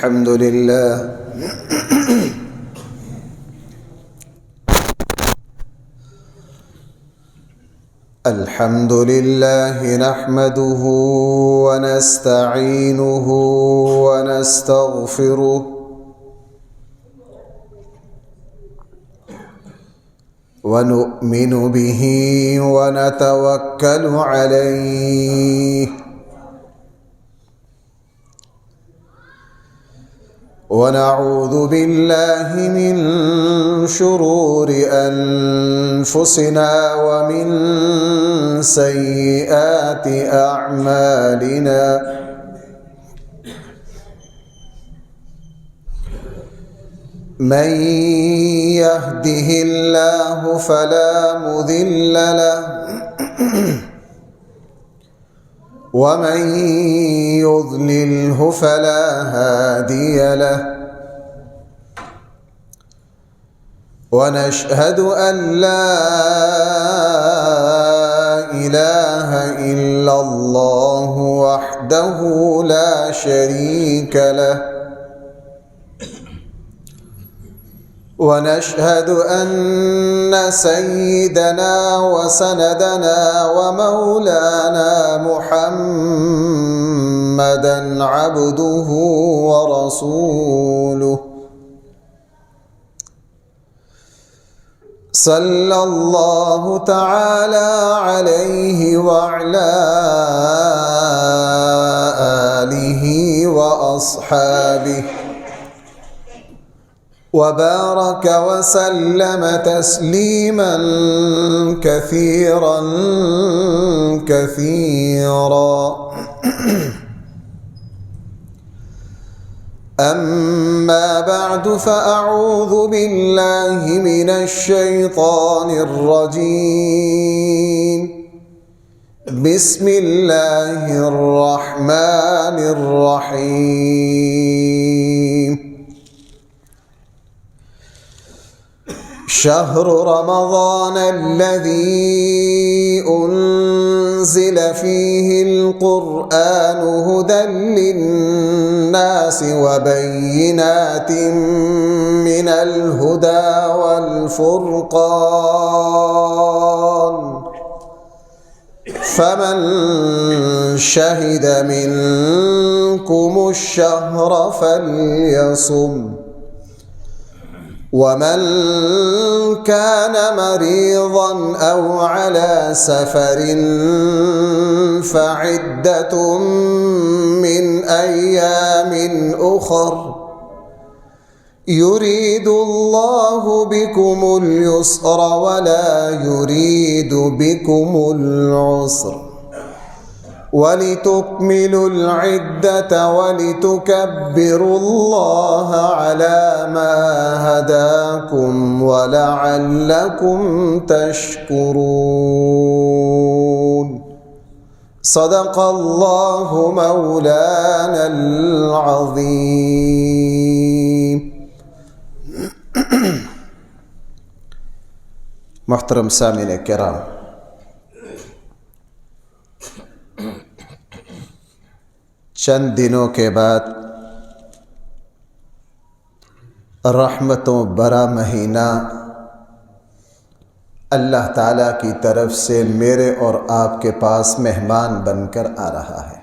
الحمد لله الحمد لله نحمده ونستعينه ونستغفره ونؤمن به ونتوكل عليه ونعوذ بالله من شرور أنفسنا ومن سيئات أعمالنا من يهده الله فلا مضل له ومن يضلله فلا هادي له ونشهد أن لا إله إلا الله وحده لا شريك له ونشهد أن سيدنا وسندنا ومولانا محمدًا عبده ورسوله صلى الله تعالى عليه وعلى آله وأصحابه وبارك وسلم تسليما كثيرا كثيرا أما بعد فأعوذ بالله من الشيطان الرجيم بسم الله الرحمن الرحيم شهر رمضان الذي أنزل فيه القرآن هدى للناس وبينات من الهدى والفرقان فمن شهد منكم الشهر فليصم ومن كان مريضا أو على سفر فعدة من أيام أخر يريد الله بكم اليسر ولا يريد بكم العسر ولتكملوا العدة ولتكبروا الله على ما هداكم ولعلكم تشكرون صدق الله مولانا العظيم محترم سامعین کرام، چند دنوں کے بعد رحمتوں برا مہینہ اللہ تعالیٰ کی طرف سے میرے اور آپ کے پاس مہمان بن کر آ رہا ہے۔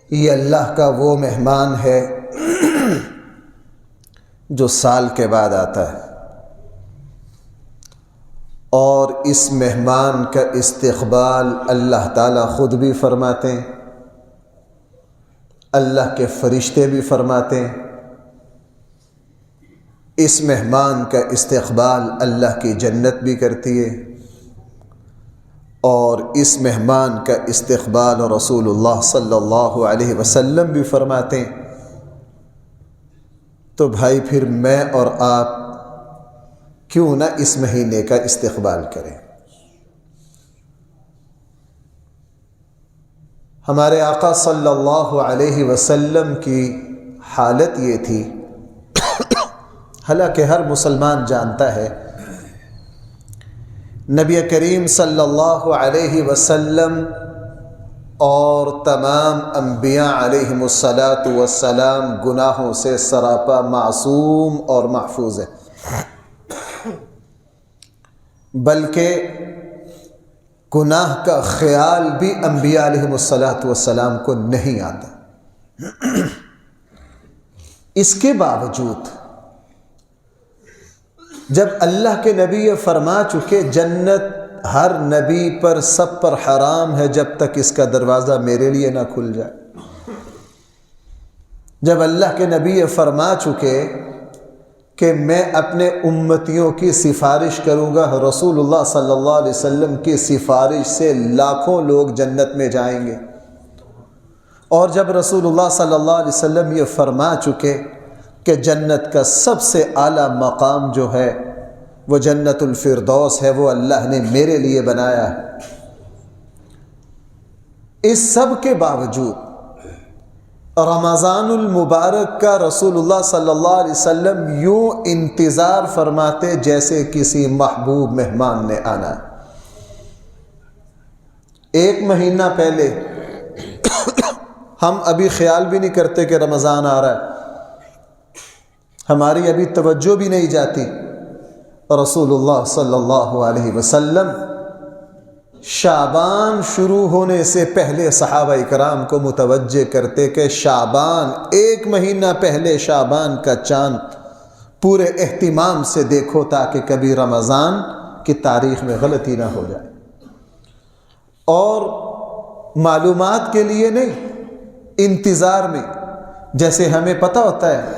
یہ اللہ کا وہ مہمان ہے جو سال کے بعد آتا ہے، اور اس مہمان کا استقبال اللہ تعالیٰ خود بھی فرماتے ہیں، اللہ کے فرشتے بھی فرماتے ہیں۔ اس مہمان کا استقبال اللہ کی جنت بھی کرتی ہے، اور اس مہمان کا استقبال رسول اللہ صلی اللہ علیہ وسلم بھی فرماتے ہیں۔ تو بھائی پھر میں اور آپ کیوں نہ اس مہینے کا استقبال کریں؟ ہمارے آقا صلی اللہ علیہ وسلم کی حالت یہ تھی، حالانکہ ہر مسلمان جانتا ہے نبی کریم صلی اللہ علیہ وسلم اور تمام انبیاء علیہم الصلاۃ والسلام گناہوں سے سراپا معصوم اور محفوظ ہے، بلکہ گناہ کا خیال بھی انبیاء علیہم الصلاۃ والسلام کو نہیں آتا۔ اس کے باوجود جب اللہ کے نبی یہ فرما چکے جنت ہر نبی پر سب پر حرام ہے جب تک اس کا دروازہ میرے لیے نہ کھل جائے، جب اللہ کے نبی یہ فرما چکے کہ میں اپنے امتیوں کی سفارش کروں گا، رسول اللہ صلی اللہ علیہ وسلم کی سفارش سے لاکھوں لوگ جنت میں جائیں گے، اور جب رسول اللہ صلی اللہ علیہ وسلم یہ فرما چکے کہ جنت کا سب سے اعلیٰ مقام جو ہے وہ جنت الفردوس ہے، وہ اللہ نے میرے لیے بنایا ہے، اس سب کے باوجود رمضان المبارک کا رسول اللہ صلی اللہ علیہ وسلم یوں انتظار فرماتے جیسے کسی محبوب مہمان نے آنا۔ ایک مہینہ پہلے ہم ابھی خیال بھی نہیں کرتے کہ رمضان آ رہا ہے، ہماری ابھی توجہ بھی نہیں جاتی، رسول اللہ صلی اللہ علیہ وسلم شعبان شروع ہونے سے پہلے صحابہ اکرام کو متوجہ کرتے کہ شعبان ایک مہینہ پہلے شعبان کا چاند پورے اہتمام سے دیکھو تاکہ کبھی رمضان کی تاریخ میں غلطی نہ ہو جائے، اور معلومات کے لیے نہیں، انتظار میں، جیسے ہمیں پتہ ہوتا ہے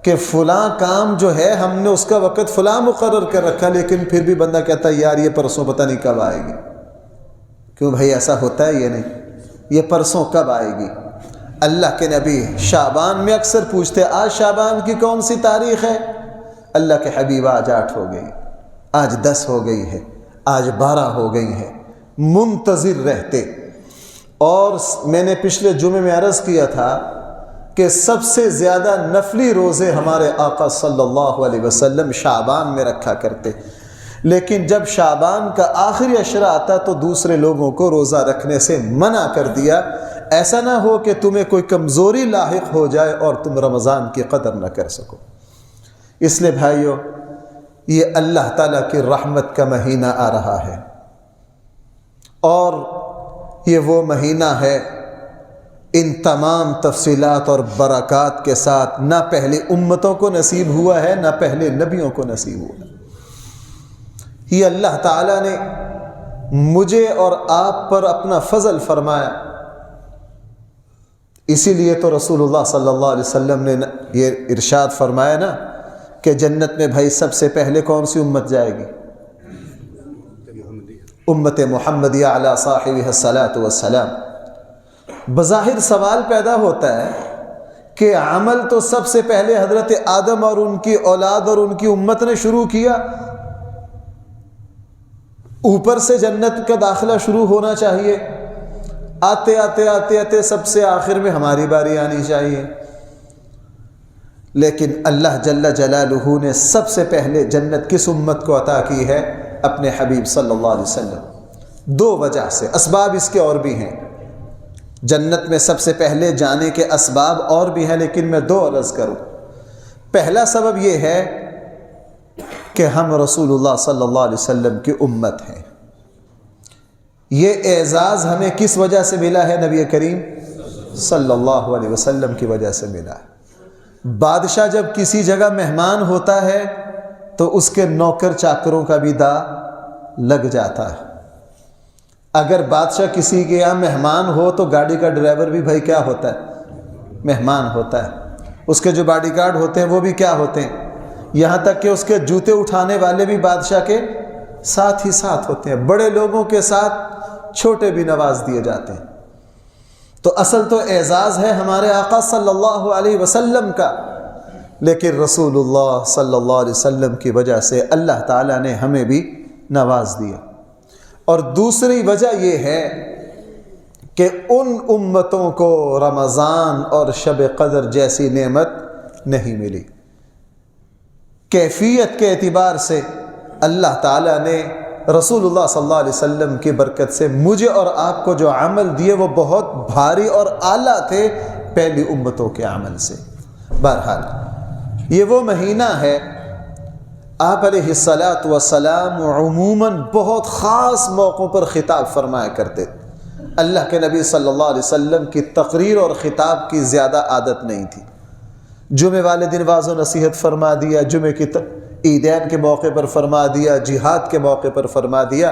کہ فلاں کام جو ہے ہم نے اس کا وقت فلاں مقرر کر رکھا، لیکن پھر بھی بندہ کہتا ہے یار یہ پرسوں پتہ نہیں کب آئے گی۔ کیوں بھائی ایسا ہوتا ہے؟ یہ نہیں، یہ پرسوں کب آئے گی۔ اللہ کے نبی شعبان میں اکثر پوچھتے آج شعبان کی کون سی تاریخ ہے؟ اللہ کے حبیب آج 8 ہو گئی، آج 10 ہو گئی ہے، آج 12 ہو گئی ہے، منتظر رہتے۔ اور میں نے پچھلے جمعے میں عرض کیا تھا کہ سب سے زیادہ نفلی روزے ہمارے آقا صلی اللہ علیہ وسلم شعبان میں رکھا کرتے، لیکن جب شعبان کا آخری عشرہ آتا تو دوسرے لوگوں کو روزہ رکھنے سے منع کر دیا، ایسا نہ ہو کہ تمہیں کوئی کمزوری لاحق ہو جائے اور تم رمضان کی قدر نہ کر سکو۔ اس لیے بھائیو، یہ اللہ تعالیٰ کی رحمت کا مہینہ آ رہا ہے، اور یہ وہ مہینہ ہے ان تمام تفصیلات اور برکات کے ساتھ نہ پہلے امتوں کو نصیب ہوا ہے نہ پہلے نبیوں کو نصیب ہوا ہے۔ یہ اللہ تعالیٰ نے مجھے اور آپ پر اپنا فضل فرمایا، اسی لیے تو رسول اللہ صلی اللہ علیہ وسلم نے یہ ارشاد فرمایا نا کہ جنت میں بھائی سب سے پہلے کون سی امت جائے گی؟ امت محمدیہ علی صاحبہ الصلاۃ والسلام۔ بظاہر سوال پیدا ہوتا ہے کہ عمل تو سب سے پہلے حضرت آدم اور ان کی اولاد اور ان کی امت نے شروع کیا، اوپر سے جنت کا داخلہ شروع ہونا چاہیے، آتے آتے آتے آتے سب سے آخر میں ہماری باری آنی چاہیے، لیکن اللہ جل جلالہ نے سب سے پہلے جنت کس امت کو عطا کی ہے؟ اپنے حبیب صلی اللہ علیہ وسلم۔ 2 وجہ سے، اسباب اس کے اور بھی ہیں، جنت میں سب سے پہلے جانے کے اسباب اور بھی ہیں، لیکن میں 2 عرض کروں۔ پہلا سبب یہ ہے کہ ہم رسول اللہ صلی اللہ علیہ وسلم کی امت ہیں۔ یہ اعزاز ہمیں کس وجہ سے ملا ہے؟ نبی کریم صلی اللہ علیہ وسلم کی وجہ سے ملا ہے۔ بادشاہ جب کسی جگہ مہمان ہوتا ہے تو اس کے نوکر چاکروں کا بھی دا لگ جاتا ہے۔ اگر بادشاہ کسی کے یہاں مہمان ہو تو گاڑی کا ڈرائیور بھی بھائی کیا ہوتا ہے؟ مہمان ہوتا ہے۔ اس کے جو باڈی گارڈ ہوتے ہیں وہ بھی کیا ہوتے ہیں؟ یہاں تک کہ اس کے جوتے اٹھانے والے بھی بادشاہ کے ساتھ ہی ساتھ ہوتے ہیں۔ بڑے لوگوں کے ساتھ چھوٹے بھی نواز دیے جاتے ہیں۔ تو اصل تو اعزاز ہے ہمارے آقا صلی اللہ علیہ وسلم کا، لیکن رسول اللہ صلی اللہ علیہ وسلم کی وجہ سے اللہ تعالیٰ نے ہمیں بھی نواز دیا۔ اور دوسری وجہ یہ ہے کہ ان امتوں کو رمضان اور شب قدر جیسی نعمت نہیں ملی۔ کیفیت کے اعتبار سے اللہ تعالیٰ نے رسول اللہ صلی اللہ علیہ وسلم کی برکت سے مجھے اور آپ کو جو عمل دیے وہ بہت بھاری اور اعلیٰ تھے پہلی امتوں کے عمل سے۔ بہرحال یہ وہ مہینہ ہے، آپ علیہ الصلاۃ والسلام عموماً بہت خاص موقعوں پر خطاب فرمایا کرتے تھے۔ اللہ کے نبی صلی اللہ علیہ وسلم کی تقریر اور خطاب کی زیادہ عادت نہیں تھی۔ جمعے والے دن واعظ و نصیحت فرما دیا، جمعے کی عیدین کے موقع پر فرما دیا، جہاد کے موقع پر فرما دیا،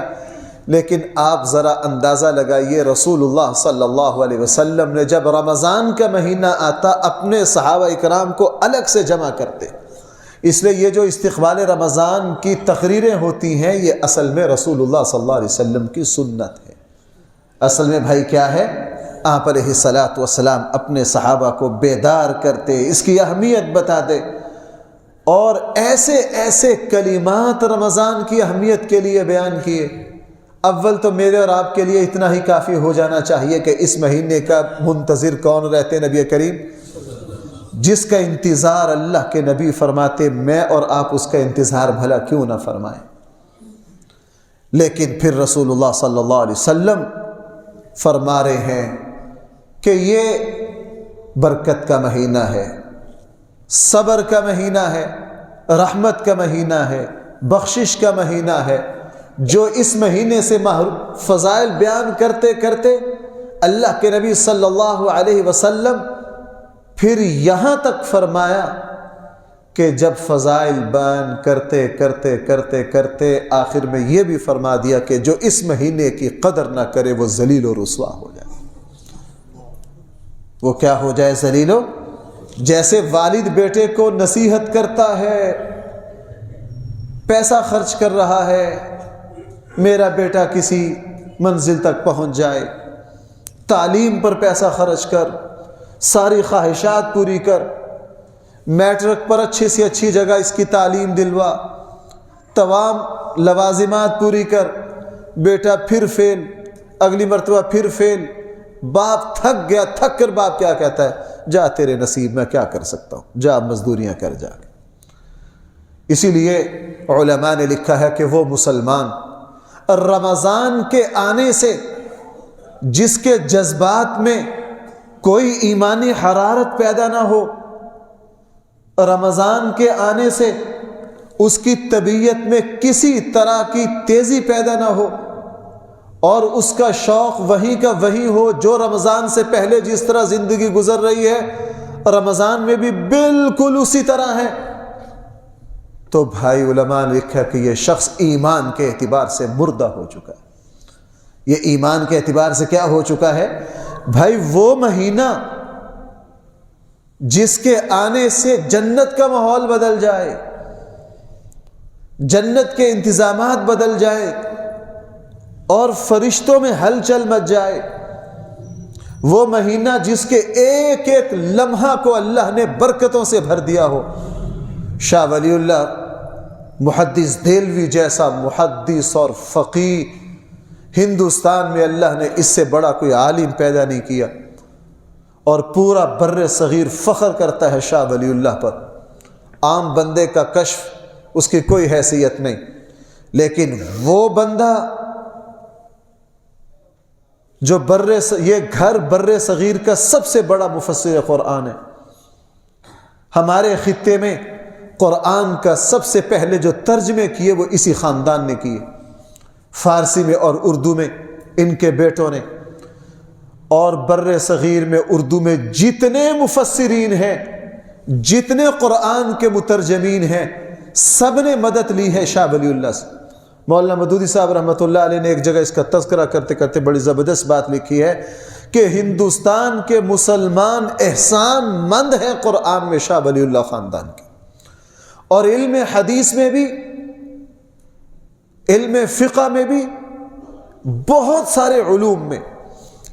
لیکن آپ ذرا اندازہ لگائیے رسول اللہ صلی اللہ علیہ وسلم نے جب رمضان کا مہینہ آتا اپنے صحابہ اکرام کو الگ سے جمع کرتے۔ اس لیے یہ جو استقبال رمضان کی تقریریں ہوتی ہیں یہ اصل میں رسول اللہ صلی اللہ علیہ وسلم کی سنت ہے۔ اصل میں بھائی کیا ہے؟ آپ علیہ الصلاۃ والسلام اپنے صحابہ کو بیدار کرتے، اس کی اہمیت بتاتے، اور ایسے ایسے کلمات رمضان کی اہمیت کے لیے بیان کیے۔ اول تو میرے اور آپ کے لیے اتنا ہی کافی ہو جانا چاہیے کہ اس مہینے کا منتظر کون رہتے؟ نبی کریم، جس کا انتظار اللہ کے نبی فرماتے، میں اور آپ اس کا انتظار بھلا کیوں نہ فرمائیں؟ لیکن پھر رسول اللہ صلی اللہ علیہ وسلم فرما رہے ہیں کہ یہ برکت کا مہینہ ہے، صبر کا مہینہ ہے، رحمت کا مہینہ ہے، بخشش کا مہینہ ہے۔ جو اس مہینے سے فضائل بیان کرتے کرتے اللہ کے نبی صلی اللہ علیہ وسلم پھر یہاں تک فرمایا کہ جب فضائل بیان کرتے کرتے کرتے کرتے آخر میں یہ بھی فرما دیا کہ جو اس مہینے کی قدر نہ کرے وہ ذلیل و رسوا ہو جائے۔ وہ کیا ہو جائے؟ ذلیل و، جیسے والد بیٹے کو نصیحت کرتا ہے، پیسہ خرچ کر رہا ہے، میرا بیٹا کسی منزل تک پہنچ جائے، تعلیم پر پیسہ خرچ کر، ساری خواہشات پوری کر، میٹرک پر اچھی سے اچھی جگہ اس کی تعلیم دلوا، تمام لوازمات پوری کر، بیٹا پھر فیل، اگلی مرتبہ پھر فیل، باپ تھک گیا، تھک کر باپ کیا کہتا ہے؟ جا تیرے نصیب میں کیا کر سکتا ہوں، جا مزدوریاں کر جا۔ اسی لیے علماء نے لکھا ہے کہ وہ مسلمان رمضان کے آنے سے جس کے جذبات میں کوئی ایمانی حرارت پیدا نہ ہو، رمضان کے آنے سے اس کی طبیعت میں کسی طرح کی تیزی پیدا نہ ہو، اور اس کا شوق وہی کا وہی ہو جو رمضان سے پہلے جس طرح زندگی گزر رہی ہے رمضان میں بھی بالکل اسی طرح ہے، تو بھائی علماء نے لکھا کہ یہ شخص ایمان کے اعتبار سے مردہ ہو چکا ہے۔ یہ ایمان کے اعتبار سے کیا ہو چکا ہے؟ بھائی وہ مہینہ جس کے آنے سے جنت کا ماحول بدل جائے، جنت کے انتظامات بدل جائے اور فرشتوں میں ہلچل مچ جائے، وہ مہینہ جس کے ایک ایک لمحہ کو اللہ نے برکتوں سے بھر دیا ہو۔ شاہ ولی اللہ محدث دہلوی جیسا محدث اور فقیہ ہندوستان میں اللہ نے اس سے بڑا کوئی عالم پیدا نہیں کیا، اور پورا بر صغیر فخر کرتا ہے شاہ ولی اللہ پر۔ عام بندے کا کشف اس کی کوئی حیثیت نہیں، لیکن وہ بندہ جو یہ گھر بر صغیر کا سب سے بڑا مفسر قرآن ہے۔ ہمارے خطے میں قرآن کا سب سے پہلے جو ترجمے کیے وہ اسی خاندان نے کیے، فارسی میں اور اردو میں ان کے بیٹوں نے، اور بر صغیر میں اردو میں جتنے مفسرین ہیں، جتنے قرآن کے مترجمین ہیں، سب نے مدد لی ہے شاہ ولی اللہ سے۔ مولانا مودودی صاحب رحمۃ اللہ علیہ نے ایک جگہ اس کا تذکرہ کرتے کرتے بڑی زبردست بات لکھی ہے کہ ہندوستان کے مسلمان احسان مند ہیں قرآن میں شاہ ولی اللہ خاندان کے، اور علم حدیث میں بھی، علم فقہ میں بھی، بہت سارے علوم میں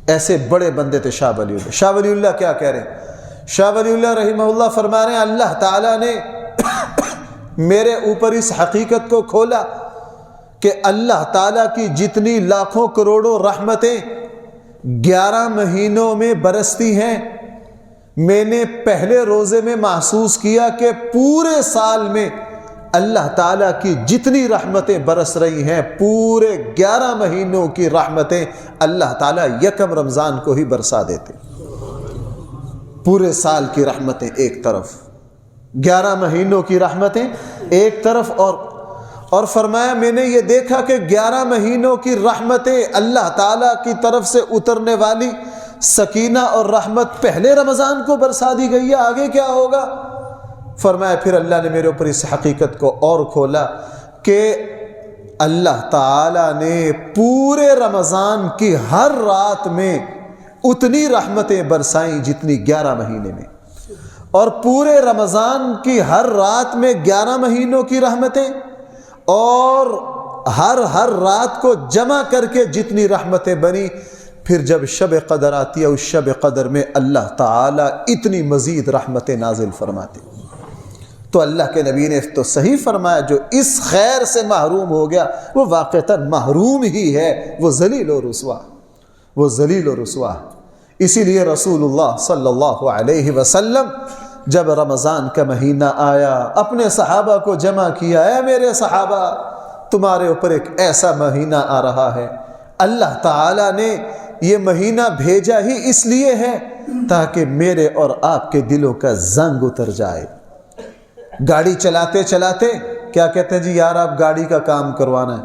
ایسے بڑے بندے تھے شاہ ولی اللہ۔ شاہ ولی اللہ کیا کہہ رہے ہیں؟ شاہ ولی اللہ رحمہ اللہ فرما رہے ہیں اللہ تعالیٰ نے میرے اوپر اس حقیقت کو کھولا کہ اللہ تعالیٰ کی جتنی لاکھوں کروڑوں رحمتیں 11 مہینوں میں برستی ہیں، میں نے پہلے روزے میں محسوس کیا کہ پورے سال میں اللہ تعالیٰ کی جتنی رحمتیں برس رہی ہیں پورے 11 مہینوں کی رحمتیں اللہ تعالیٰ یکم رمضان کو ہی برسا دیتے. پورے سال کی رحمتیں ایک طرف، 11 مہینوں کی رحمتیں ایک طرف، اور فرمایا میں نے یہ دیکھا کہ 11 مہینوں کی رحمتیں اللہ تعالیٰ کی طرف سے اترنے والی سکینہ اور رحمت پہلے رمضان کو برسا دی گئی ہے، آگے کیا ہوگا؟ فرمایا پھر اللہ نے میرے اوپر اس حقیقت کو اور کھولا کہ اللہ تعالیٰ نے پورے رمضان کی ہر رات میں اتنی رحمتیں برسائیں جتنی 11 مہینے میں، اور پورے رمضان کی ہر رات میں 11 مہینوں کی رحمتیں، اور ہر رات کو جمع کر کے جتنی رحمتیں بنی، پھر جب شب قدر آتی ہے اس شب قدر میں اللہ تعالیٰ اتنی مزید رحمتیں نازل فرماتے. تو اللہ کے نبی نے تو صحیح فرمایا جو اس خیر سے محروم ہو گیا وہ واقعتاً محروم ہی ہے، وہ ذلیل و رسوا، وہ ذلیل و رسوا. اسی لیے رسول اللہ صلی اللہ علیہ وسلم جب رمضان کا مہینہ آیا اپنے صحابہ کو جمع کیا، اے میرے صحابہ تمہارے اوپر ایک ایسا مہینہ آ رہا ہے، اللہ تعالیٰ نے یہ مہینہ بھیجا ہی اس لیے ہے تاکہ میرے اور آپ کے دلوں کا زنگ اتر جائے. گاڑی چلاتے چلاتے کیا کہتے ہیں جی یار آپ گاڑی کا کام کروانا ہے،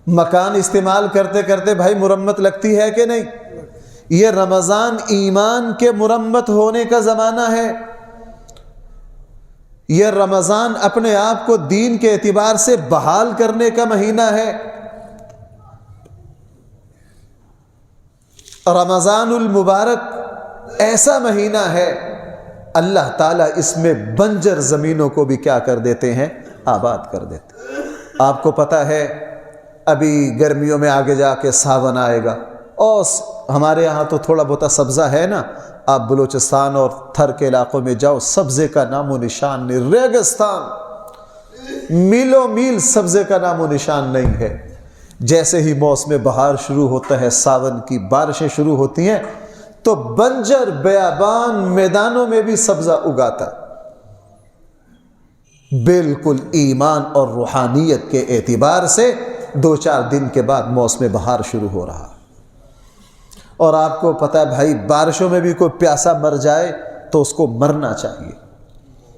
مکان استعمال کرتے کرتے بھائی مرمت لگتی ہے کہ نہیں؟ یہ رمضان ایمان کے مرمت ہونے کا زمانہ ہے، یہ رمضان اپنے آپ کو دین کے اعتبار سے بحال کرنے کا مہینہ ہے. رمضان المبارک ایسا مہینہ ہے اللہ تعالیٰ اس میں بنجر زمینوں کو بھی کیا کر دیتے ہیں؟ آباد کر دیتے ہیں. آپ کو پتہ ہے ابھی گرمیوں میں آگے جا کے ساون آئے گا، اور ہمارے یہاں تو تھوڑا بہت سبزہ ہے نا، آپ بلوچستان اور تھر کے علاقوں میں جاؤ سبزے کا نام و نشان نہیں، ریگستان، میلوں میل سبزے کا نام و نشان نہیں ہے. جیسے ہی موسم بہار شروع ہوتا ہے، ساون کی بارشیں شروع ہوتی ہیں تو بنجر بیابان میدانوں میں بھی سبزہ اگاتا. بالکل ایمان اور روحانیت کے اعتبار سے 2-4 دن کے بعد موسم بہار شروع ہو رہا. اور آپ کو پتہ ہے بھائی بارشوں میں بھی کوئی پیاسا مر جائے تو اس کو مرنا چاہیے،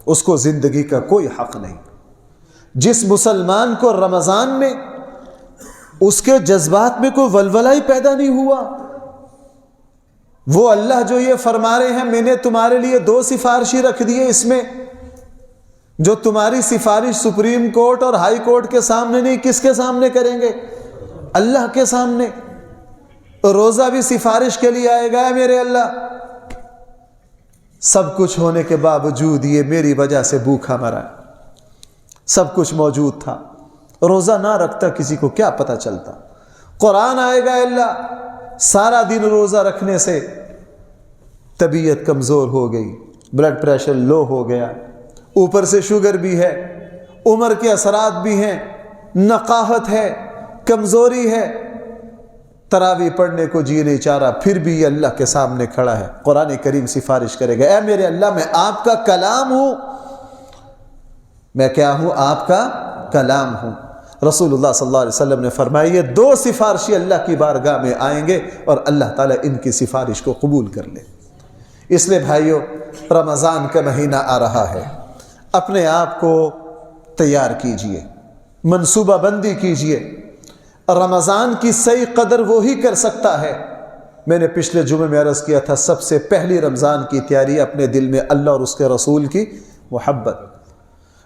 اس کو زندگی کا کوئی حق نہیں. جس مسلمان کو رمضان میں اس کے جذبات میں کوئی ولولہ ہی پیدا نہیں ہوا، وہ اللہ جو یہ فرما رہے ہیں میں نے تمہارے لیے 2 سفارشی رکھ دیے اس میں، جو تمہاری سفارش سپریم کورٹ اور ہائی کورٹ کے سامنے نہیں، کس کے سامنے کریں گے؟ اللہ کے سامنے. روزہ بھی سفارش کے لیے آئے گا، میرے اللہ سب کچھ ہونے کے باوجود یہ میری وجہ سے بھوکا مرا، سب کچھ موجود تھا، روزہ نہ رکھتا کسی کو کیا پتہ چلتا. قرآن آئے گا، اللہ سارا دن روزہ رکھنے سے طبیعت کمزور ہو گئی، بلڈ پریشر لو ہو گیا، اوپر سے شوگر بھی ہے، عمر کے اثرات بھی ہیں، نقاہت ہے، کمزوری ہے، تراویح پڑھنے کو جی نہیں چاہ رہا، پھر بھی یہ اللہ کے سامنے کھڑا ہے. قرآن کریم سفارش کرے گا، اے میرے اللہ میں آپ کا کلام ہوں، میں کیا ہوں؟ آپ کا کلام ہوں. رسول اللہ صلی اللہ علیہ وسلم نے فرمایا یہ 2 سفارشی اللہ کی بارگاہ میں آئیں گے اور اللہ تعالیٰ ان کی سفارش کو قبول کر لے. اس لیے بھائیو رمضان کا مہینہ آ رہا ہے، اپنے آپ کو تیار کیجئے، منصوبہ بندی کیجئے. رمضان کی صحیح قدر وہی کر سکتا ہے. میں نے پچھلے جمعے میں عرض کیا تھا سب سے پہلی رمضان کی تیاری اپنے دل میں اللہ اور اس کے رسول کی محبت.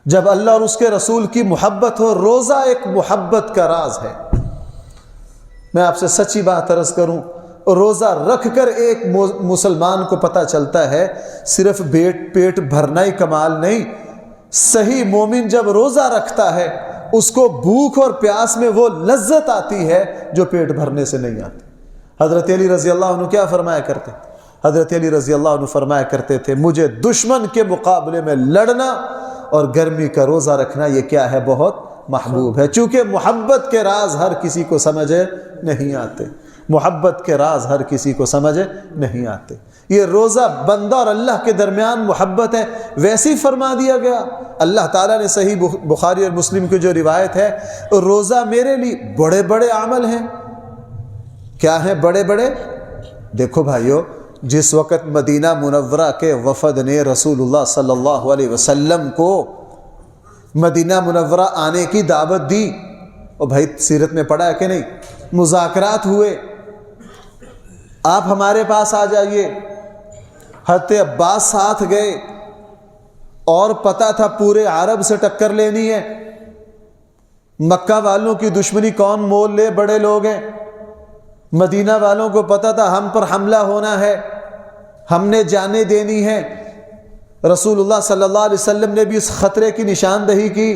جب اللہ اور اس کے رسول کی محبت ہو، روزہ ایک محبت کا راز ہے. میں آپ سے سچی بات عرض کروں، روزہ رکھ کر ایک مسلمان کو پتہ چلتا ہے صرف پیٹ بھرنا ہی کمال نہیں. صحیح مومن جب روزہ رکھتا ہے اس کو بھوک اور پیاس میں وہ لذت آتی ہے جو پیٹ بھرنے سے نہیں آتی. حضرت علی رضی اللہ عنہ کیا فرمایا کرتے؟ حضرت علی رضی اللہ عنہ فرمایا کرتے تھے مجھے دشمن کے مقابلے میں لڑنا اور گرمی کا روزہ رکھنا یہ کیا ہے؟ بہت محبوب ہے. چونکہ محبت کے راز ہر کسی کو سمجھے نہیں آتے، محبت کے راز ہر کسی کو سمجھے نہیں آتے. یہ روزہ بندہ اور اللہ کے درمیان محبت ہے، ویسے ہی فرما دیا گیا۔ اللہ تعالیٰ نے صحیح بخاری اور مسلم کی جو روایت ہے، روزہ میرے لیے بڑے بڑے عمل ہیں۔ کیا ہیں بڑے بڑے؟ دیکھو بھائیو، جس وقت مدینہ منورہ کے وفد نے رسول اللہ صلی اللہ علیہ وسلم کو مدینہ منورہ آنے کی دعوت دی، اور بھائی سیرت میں پڑھا ہے کہ نہیں، مذاکرات ہوئے، آپ ہمارے پاس آ جائیے۔ حضرت عباس ساتھ گئے، اور پتہ تھا پورے عرب سے ٹکر لینی ہے، مکہ والوں کی دشمنی کون مول لے، بڑے لوگ ہیں۔ مدینہ والوں کو پتہ تھا ہم پر حملہ ہونا ہے، ہم نے جانیں دینی ہے۔ رسول اللہ صلی اللہ علیہ وسلم نے بھی اس خطرے کی نشاندہی کی،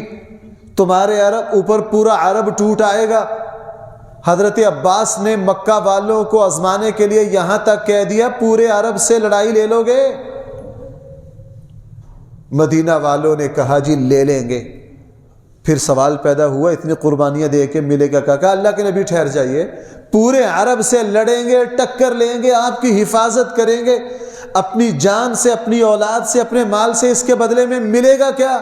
تمہارے عرب اوپر پورا عرب ٹوٹ آئے گا۔ حضرت عباس نے مکہ والوں کو آزمانے کے لیے یہاں تک کہہ دیا پورے عرب سے لڑائی لے لو گے؟ مدینہ والوں نے کہا جی لے لیں گے۔ پھر سوال پیدا ہوا اتنی قربانیاں دے کے ملے گا؟ کہا اللہ کے نبی ٹھہر جائیے، پورے عرب سے لڑیں گے، ٹکر لیں گے، آپ کی حفاظت کریں گے، اپنی جان سے، اپنی اولاد سے، اپنے مال سے، اس کے بدلے میں ملے گا کیا؟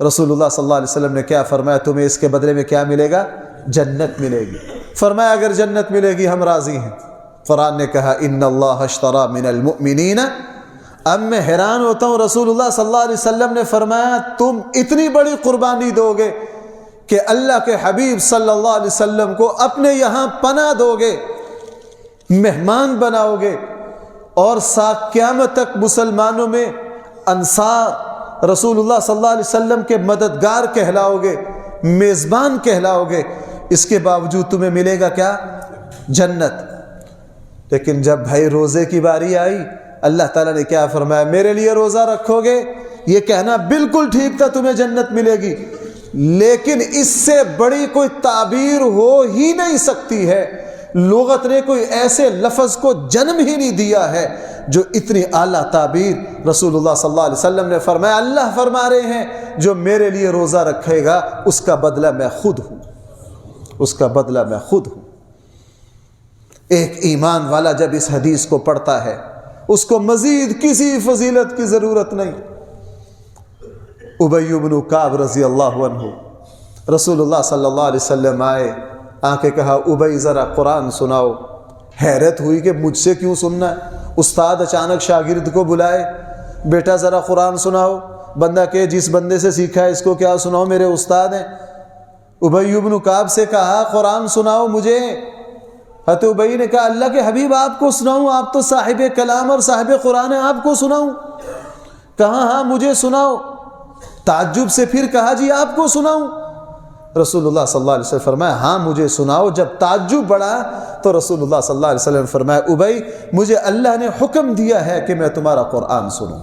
رسول اللہ صلی اللہ علیہ وسلم نے کیا فرمایا؟ تمہیں اس کے بدلے میں کیا ملے گا؟ جنت ملے گی۔ فرمایا اگر جنت ملے گی ہم راضی ہیں۔ قرآن نے کہا ان اللہ اشتری من المؤمنین۔ اب میں حیران ہوتا ہوں، رسول اللہ صلی اللہ علیہ وسلم نے فرمایا تم اتنی بڑی قربانی دو گے کہ اللہ کے حبیب صلی اللہ علیہ وسلم کو اپنے یہاں پناہ دو گے، مہمان بناؤ گے، اور قیامت تک مسلمانوں میں انصار رسول اللہ صلی اللہ علیہ وسلم کے مددگار کہلاؤ گے، میزبان کہلاؤ گے، اس کے باوجود تمہیں ملے گا کیا؟ جنت۔ لیکن جب بھائی روزے کی باری آئی، اللہ تعالیٰ نے کیا فرمایا؟ میرے لیے روزہ رکھو گے، یہ کہنا بالکل ٹھیک تھا تمہیں جنت ملے گی، لیکن اس سے بڑی کوئی تعبیر ہو ہی نہیں سکتی ہے۔ لغت نے کوئی ایسے لفظ کو جنم ہی نہیں دیا ہے جو اتنی اعلیٰ تعبیر رسول اللہ صلی اللہ علیہ وسلم نے فرمایا۔ اللہ فرما رہے ہیں جو میرے لیے روزہ رکھے گا اس کا بدلہ میں خود ہوں، اس کا بدلہ میں خود ہوں۔ ایک ایمان والا جب اس حدیث کو پڑھتا ہے اس کو مزید کسی فضیلت کی ضرورت نہیں۔ ابی بن کعب رضی اللہ عنہ، رسول اللہ صلی اللہ علیہ وسلم آئے، آ کے کہا ابی ذرا قرآن سناؤ۔ حیرت ہوئی کہ مجھ سے کیوں سننا ہے؟ استاد اچانک شاگرد کو بلائے، بیٹا ذرا قرآن سناؤ۔ بندہ کہ جس بندے سے سیکھا ہے اس کو کیا سناؤ، میرے استاد ہیں۔ ابی بن کعب سے کہا قرآن سناؤ مجھے۔ حضرت ابی نے کہا اللہ کے حبیب آپ کو سناؤں؟ آپ تو صاحب کلام اور صاحب قرآن ہیں، آپ کو سناؤں؟ کہا ہاں مجھے سناؤ۔ تعجب سے پھر کہا جی آپ کو سناؤں؟ رسول اللہ صلی اللہ علیہ وسلم فرمایا ہاں مجھے سناؤ۔ جب تعجب بڑھا تو رسول اللہ صلی اللہ علیہ وسلم فرمایا ابی مجھے اللہ نے حکم دیا ہے کہ میں تمہارا قرآن سنوں۔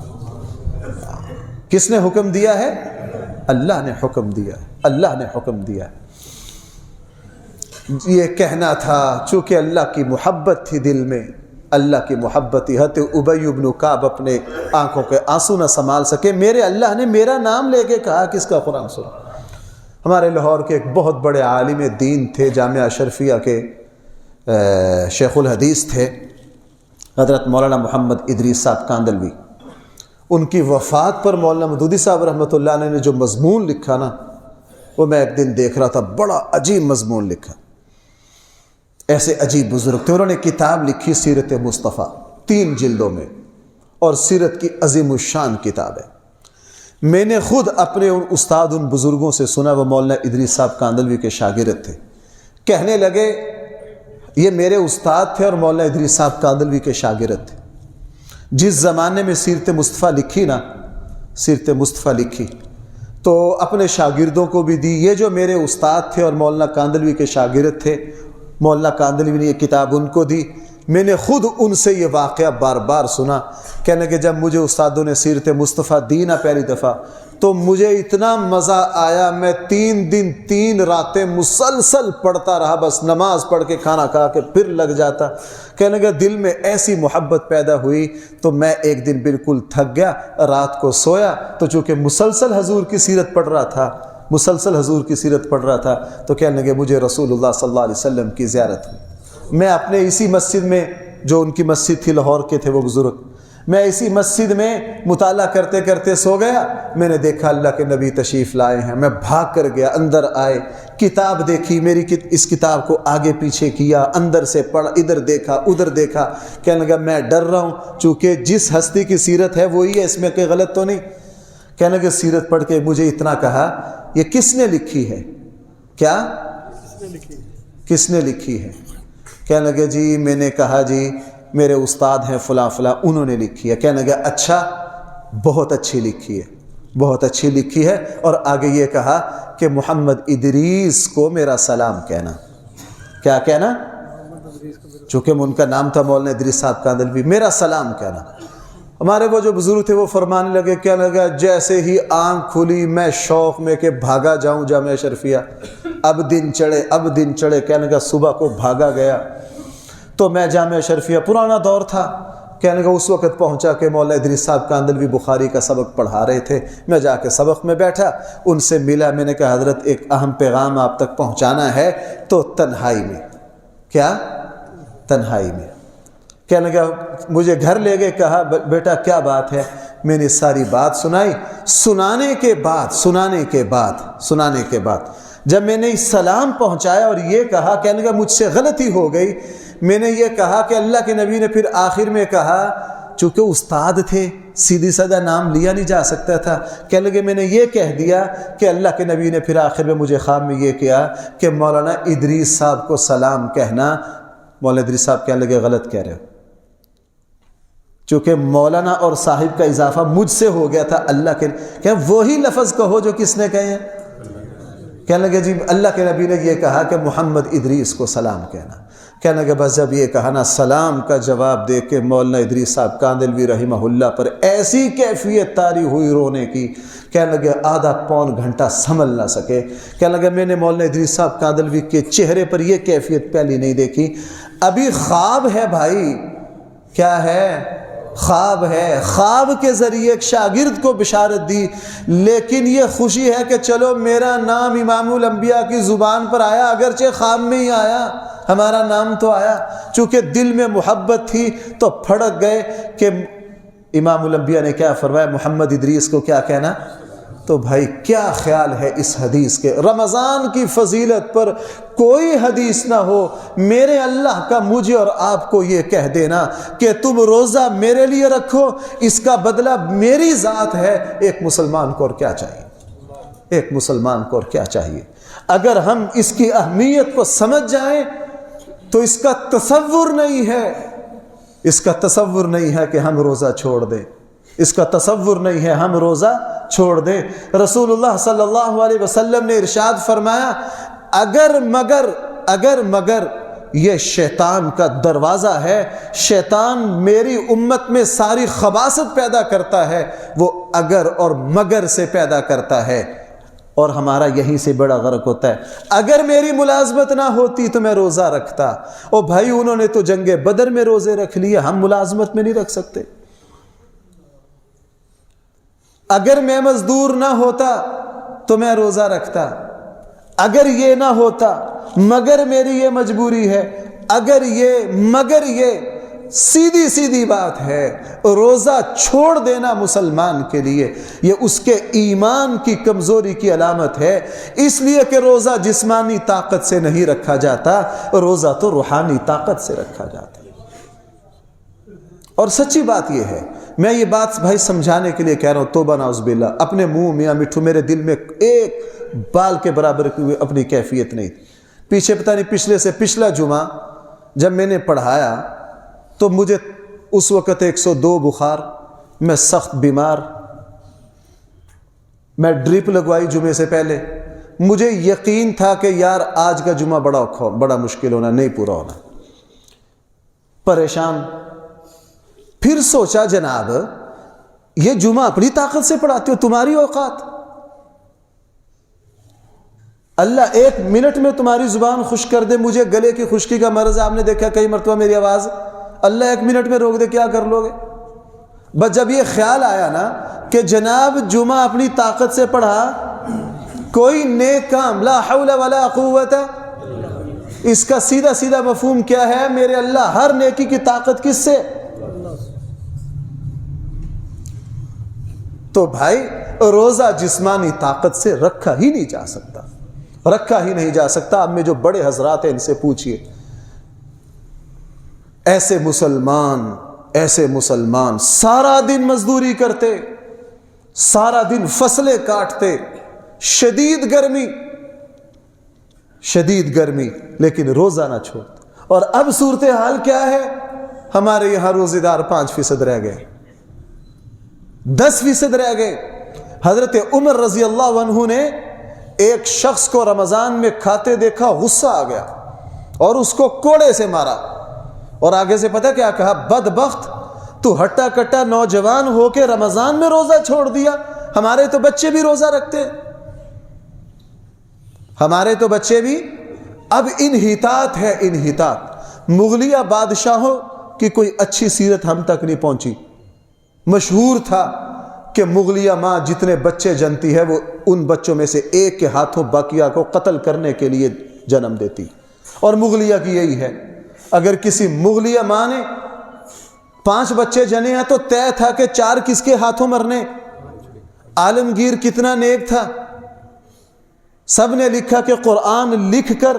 کس نے حکم دیا ہے؟ اللہ نے حکم دیا ہے، اللہ نے حکم دیا ہے۔ یہ کہنا تھا چونکہ اللہ کی محبت تھی دل میں، اللہ کی محبت تھی۔ حضرت ابی بن کعب اپنے آنکھوں کے آنسو نہ سنبھال سکے، میرے اللہ نے میرا نام لے کے کہا کس کا قرآن سنو۔ ہمارے لاہور کے ایک بہت بڑے عالم دین تھے، جامعہ اشرفیہ کے شیخ الحدیث تھے، حضرت مولانا محمد ادریس صاحب کاندلوی۔ ان کی وفات پر مولانا مودودی صاحب رحمۃ اللہ علیہ نے جو مضمون لکھا نا، وہ میں ایک دن دیکھ رہا تھا، بڑا عجیب مضمون لکھا۔ ایسے عجیب بزرگ تھے، انہوں نے کتاب لکھی سیرت مصطفیٰ 3 جلدوں میں، اور سیرت کی عظیم الشان کتاب ہے۔ میں نے خود اپنے ان استاد ان بزرگوں سے سنا، وہ مولانا ادریس صاحب کاندلوی کے شاگرد تھے۔ کہنے لگے یہ میرے استاد تھے اور مولانا ادریس صاحب کاندلوی کے شاگرد تھے۔ جس زمانے میں سیرت مصطفیٰ لکھی نا، سیرت مصطفیٰ لکھی تو اپنے شاگردوں کو بھی دی۔ یہ جو میرے استاد تھے اور مولانا کاندلوی کے شاگرد تھے، مولانا کاندلوی نے یہ کتاب ان کو دی۔ میں نے خود ان سے یہ واقعہ بار بار سنا۔ کہنے کہ جب مجھے استادوں نے سیرت مصطفیٰ دی نا پہلی دفعہ، تو مجھے اتنا مزہ آیا، میں 3 دن 3 راتیں مسلسل پڑھتا رہا، بس نماز پڑھ کے کھانا کھا کے پھر لگ جاتا۔ کہنے کہ دل میں ایسی محبت پیدا ہوئی تو میں ایک دن بالکل تھک گیا، رات کو سویا تو چونکہ مسلسل حضور کی سیرت پڑھ رہا تھا، مسلسل حضور کی سیرت پڑھ رہا تھا، تو کہنے لگے مجھے رسول اللہ صلی اللہ علیہ وسلم کی زیارت ہوئی۔ میں اپنے اسی مسجد میں جو ان کی مسجد تھی لاہور کے تھے وہ بزرگ. میں اسی مسجد میں مطالعہ کرتے کرتے سو گیا. میں نے دیکھا اللہ کے نبی تشریف لائے ہیں. میں بھاگ کر گیا, اندر آئے, کتاب دیکھی, میری اس کتاب کو آگے پیچھے کیا, اندر سے پڑھ, ادھر دیکھا ادھر دیکھا. کہنے لگا میں ڈر رہا ہوں چونکہ جس ہستی کی سیرت ہے وہی ہے, اس میں کوئی غلط تو نہیں. کہنے لگا سیرت پڑھ کے مجھے اتنا کہا یہ کس نے لکھی ہے؟ کیا کس نے لکھی ہے؟ کہنے لگے جی میں نے کہا جی میرے استاد ہیں فلاں فلاں, انہوں نے لکھی ہے. کہنے لگا اچھا, بہت اچھی لکھی ہے, بہت اچھی لکھی ہے. اور آگے یہ کہا کہ محمد ادریس کو میرا سلام کہنا. کیا کہنا؟ چونکہ ان کا نام تھا مولانا ادریس صاحب کاندھلوی, میرا سلام کہنا. ہمارے وہ جو بزرگ تھے وہ فرمانے لگے, کہنے لگا جیسے ہی آنکھ کھلی میں شوق میں کہ بھاگا جاؤں جامعہ شرفیہ. اب دن چڑھے, اب دن چڑھے. کہنے لگا صبح کو بھاگا گیا تو میں جامعہ شرفیہ, پرانا دور تھا, کہنے لگا اس وقت پہنچا کہ مولانا ادریس صاحب کاندھلوی بخاری کا سبق پڑھا رہے تھے. میں جا کے سبق میں بیٹھا, ان سے ملا. میں نے کہا حضرت ایک اہم پیغام آپ تک پہنچانا ہے. تو تنہائی میں, کیا تنہائی میں. کہنے لگا مجھے گھر لے گئے, کہا بیٹا کیا بات ہے؟ میں نے ساری بات سنائی. سنانے کے بعد جب میں نے سلام پہنچایا اور یہ کہا, کہنے لگا مجھ سے غلطی ہو گئی. میں نے یہ کہا کہ اللہ کے نبی نے پھر آخر میں کہا, چونکہ استاد تھے سیدھی سادہ نام لیا نہیں جا سکتا تھا. کہنے لگے میں نے یہ کہہ دیا کہ اللہ کے نبی نے پھر آخر میں مجھے خواب میں یہ کیا کہ مولانا ادریس صاحب کو سلام کہنا. مولانا ادریس صاحب کہنے لگے غلط کہہ رہے ہو, چونکہ مولانا اور صاحب کا اضافہ مجھ سے ہو گیا تھا. اللہ کے کہ وہی لفظ کہو جو کس نے کہے ہیں. کہنے لگے جی اللہ کے نبی نے یہ کہا کہ محمد ادریس کو سلام کہنا. کہنے لگے بس جب یہ کہا نا, سلام کا جواب دے کے مولانا ادریس صاحب کاندھلوی رحمہ اللہ پر ایسی کیفیت طاری ہوئی رونے کی. کہنے لگے آدھا پون گھنٹہ سنبھل نہ سکے. کہنے لگے میں نے مولانا ادریس صاحب کاندھلوی کے چہرے پر یہ کیفیت پہلی نہیں دیکھی. ابھی خواب ہے بھائی, کیا ہے؟ خواب ہے. خواب کے ذریعے ایک شاگرد کو بشارت دی, لیکن یہ خوشی ہے کہ چلو میرا نام امام الانبیاء کی زبان پر آیا, اگرچہ خواب میں ہی آیا, ہمارا نام تو آیا. چونکہ دل میں محبت تھی تو پھڑک گئے کہ امام الانبیاء نے کیا فرمایا, محمد ادریس کو کیا کہنا. تو بھائی کیا خیال ہے اس حدیث کے؟ رمضان کی فضیلت پر کوئی حدیث نہ ہو, میرے اللہ کا مجھے اور آپ کو یہ کہہ دینا کہ تم روزہ میرے لیے رکھو, اس کا بدلہ میری ذات ہے. ایک مسلمان کو اور کیا چاہیے؟ ایک مسلمان کو اور کیا چاہیے؟ اگر ہم اس کی اہمیت کو سمجھ جائیں تو اس کا تصور نہیں ہے, اس کا تصور نہیں ہے کہ ہم روزہ چھوڑ دیں, اس کا تصور نہیں ہے ہم روزہ چھوڑ دیں. رسول اللہ صلی اللہ علیہ وسلم نے ارشاد فرمایا, اگر مگر یہ شیطان کا دروازہ ہے, شیطان میری امت میں ساری خباثت پیدا کرتا ہے, وہ اگر اور مگر سے پیدا کرتا ہے, اور ہمارا یہیں سے بڑا غرق ہوتا ہے. اگر میری ملازمت نہ ہوتی تو میں روزہ رکھتا. او بھائی انہوں نے تو جنگ بدر میں روزے رکھ لیے, ہم ملازمت میں نہیں رکھ سکتے. اگر میں مزدور نہ ہوتا تو میں روزہ رکھتا. اگر یہ نہ ہوتا, مگر میری یہ مجبوری ہے, اگر یہ مگر یہ, سیدھی بات ہے. روزہ چھوڑ دینا مسلمان کے لیے یہ اس کے ایمان کی کمزوری کی علامت ہے, اس لیے کہ روزہ جسمانی طاقت سے نہیں رکھا جاتا, روزہ تو روحانی طاقت سے رکھا جاتا ہے. اور سچی بات یہ ہے, میں یہ بات بھائی سمجھانے کے لیے کہہ رہا ہوں, توبہ نعوذ باللہ, اپنے منہ میاں مٹھو میرے دل میں ایک بال کے برابر کی اپنی کیفیت نہیں. پیچھے پتہ نہیں پچھلے سے پچھلا جمعہ جب میں نے پڑھایا تو مجھے اس وقت 102 بخار, میں سخت بیمار, میں ڈرپ لگوائی جمعے سے پہلے. مجھے یقین تھا کہ یار آج کا جمعہ بڑا مشکل ہونا, نہیں پورا ہونا, پریشان. پھر سوچا جناب یہ جمعہ اپنی طاقت سے پڑھاتے ہو, تمہاری اوقات, اللہ 1 منٹ میں تمہاری زبان خشک کر دے. مجھے گلے کی خشکی کا مرض, آپ نے دیکھا کئی مرتبہ میری آواز, اللہ 1 منٹ میں روک دے, کیا کر لو گے؟ بس جب یہ خیال آیا نا کہ جناب جمعہ اپنی طاقت سے پڑھا, کوئی نیک کام, لا حول ولا قوت اس کا سیدھا سیدھا مفہوم کیا ہے؟ میرے اللہ ہر نیکی کی طاقت کس سے؟ تو بھائی روزہ جسمانی طاقت سے رکھا ہی نہیں جا سکتا، رکھا ہی نہیں جا سکتا۔ اب میں جو بڑے حضرات ہیں ان سے پوچھئے، ایسے مسلمان سارا دن مزدوری کرتے، سارا دن فصلیں کاٹتے، شدید گرمی لیکن روزہ نہ چھوڑتے۔ اور اب صورتحال کیا ہے؟ ہمارے یہاں روزے دار 5% رہ گئے، 10% رہ گئے۔ حضرت عمر رضی اللہ عنہ نے ایک شخص کو رمضان میں کھاتے دیکھا، غصہ آ گیا اور اس کو کوڑے سے مارا، اور آگے سے پتہ کیا کہا؟ بدبخت، تو ہٹا کٹا نوجوان ہو کے رمضان میں روزہ چھوڑ دیا، ہمارے تو بچے بھی روزہ رکھتے، ہمارے تو بچے بھی۔ اب انحطاط ہے، انحطاط۔ مغلیہ بادشاہوں کی کوئی اچھی سیرت ہم تک نہیں پہنچی۔ مشہور تھا کہ مغلیہ ماں جتنے بچے جنتی ہے وہ ان بچوں میں سے ایک کے ہاتھوں باقیہ کو قتل کرنے کے لیے جنم دیتی، اور مغلیہ کی یہی ہے۔ اگر کسی مغلیہ ماں نے 5 بچے جنے ہیں تو طے تھا کہ 4 کس کے ہاتھوں مرنے۔ عالمگیر کتنا نیک تھا، سب نے لکھا کہ قرآن لکھ کر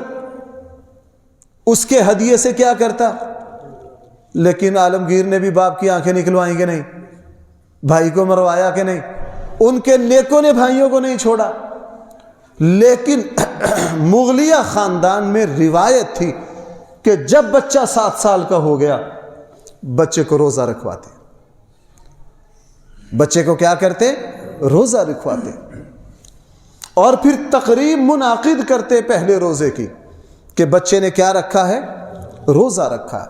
اس کے ہدیے سے کیا کرتا، لیکن عالمگیر نے بھی باپ کی آنکھیں نکلوائیں کہ نہیں، بھائی کو مروایا کہ نہیں، ان کے نیکوں نے بھائیوں کو نہیں چھوڑا۔ لیکن مغلیہ خاندان میں روایت تھی کہ جب بچہ 7 سال کا ہو گیا بچے کو روزہ رکھواتے، بچے کو کیا کرتے؟ روزہ رکھواتے، اور پھر تقریب منعقد کرتے پہلے روزے کی کہ بچے نے کیا رکھا ہے؟ روزہ رکھا۔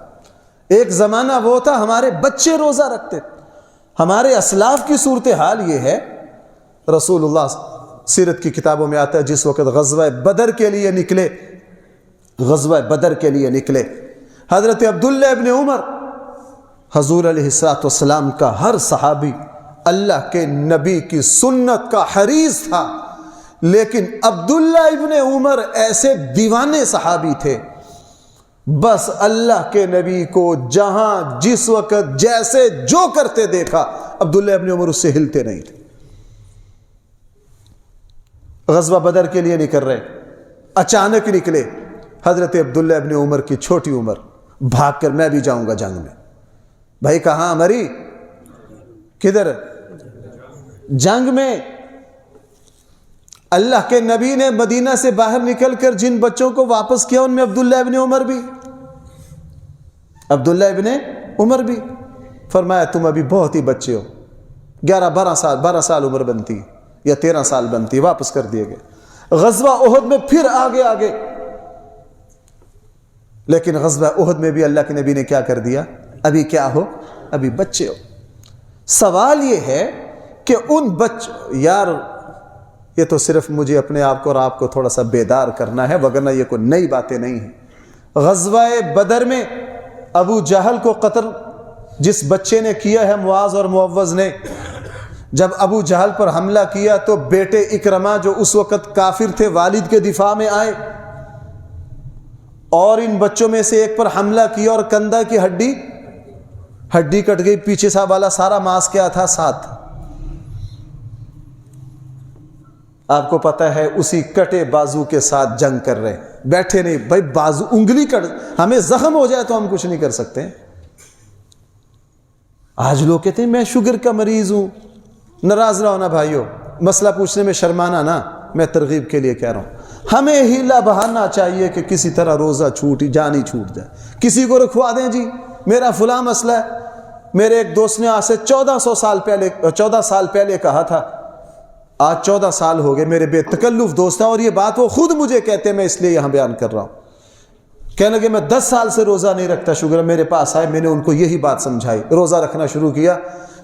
ایک زمانہ وہ تھا ہمارے بچے روزہ رکھتے۔ ہمارے اسلاف کی صورتحال یہ ہے، رسول اللہ سیرت کی کتابوں میں آتا ہے جس وقت غزوہ بدر کے لیے نکلے حضرت عبداللہ ابن عمر، حضور علیہ السلام کا ہر صحابی اللہ کے نبی کی سنت کا حریص تھا، لیکن عبداللہ ابن عمر ایسے دیوانے صحابی تھے، بس اللہ کے نبی کو جہاں جس وقت جیسے جو کرتے دیکھا عبداللہ ابن عمر اس سے ہلتے نہیں تھے۔ غزوہ بدر کے لیے نکل رہے، اچانک نکلے، حضرت عبداللہ ابن عمر کی چھوٹی عمر، بھاگ کر میں بھی جاؤں گا جنگ میں۔ بھائی کہاں مری؟ کدھر؟ جنگ میں۔ اللہ کے نبی نے مدینہ سے باہر نکل کر جن بچوں کو واپس کیا ان میں عبداللہ ابن عمر بھی۔ فرمایا تم ابھی بہت ہی بچے ہو، 12 سال عمر بنتی یا 13 سال بنتی، واپس کر دیے گئے۔ غزوہ احد میں پھر آگے، لیکن غزوہ احد میں بھی اللہ کے نبی نے کیا کر دیا؟ ابھی کیا ہو؟ ابھی بچے ہو۔ سوال یہ ہے کہ ان یار یہ تو صرف مجھے اپنے آپ کو اور آپ کو تھوڑا سا بیدار کرنا ہے، وگرنہ یہ کوئی نئی باتیں نہیں ہیں۔ غزوہ بدر میں ابو جہل کو قتل جس بچے نے کیا ہے، معاذ اور معوذ نے، جب ابو جہل پر حملہ کیا تو بیٹے اکرمہ جو اس وقت کافر تھے والد کے دفاع میں آئے اور ان بچوں میں سے ایک پر حملہ کیا اور کندھا کی ہڈی کٹ گئی، پیچھے سا والا سارا ماس کیا تھا ساتھ۔ آپ کو پتہ ہے اسی کٹے بازو کے ساتھ جنگ کر رہے، بیٹھے نہیں بھائی، بازو انگلی کٹ، ہمیں زخم ہو جائے تو ہم کچھ نہیں کر سکتے۔ آج لوگ کہتے ہیں میں شوگر کا مریض ہوں۔ ناراض نہ ہونا بھائیو، مسئلہ پوچھنے میں شرمانا نا، میں ترغیب کے لیے کہہ رہا ہوں۔ ہمیں ہیلا بہانا چاہیے کہ کسی طرح روزہ جان ہی چھوٹ جائے، کسی کو رکھوا دیں جی میرا فلاں مسئلہ ہے۔ میرے ایک دوست نے آج سے 14 سال پہلے کہا تھا، آج 14 سال ہو گئے، میرے بے تکلف دوست ہیں اور یہ بات وہ خود مجھے کہتے ہیں، میں اس لیے یہاں بیان کر رہا ہوں۔ کہنے لگے میں 10 سال سے روزہ نہیں رکھتا، شکر میرے پاس آئے، میں نے ان کو یہی بات سمجھائی، روزہ رکھنا شروع کیا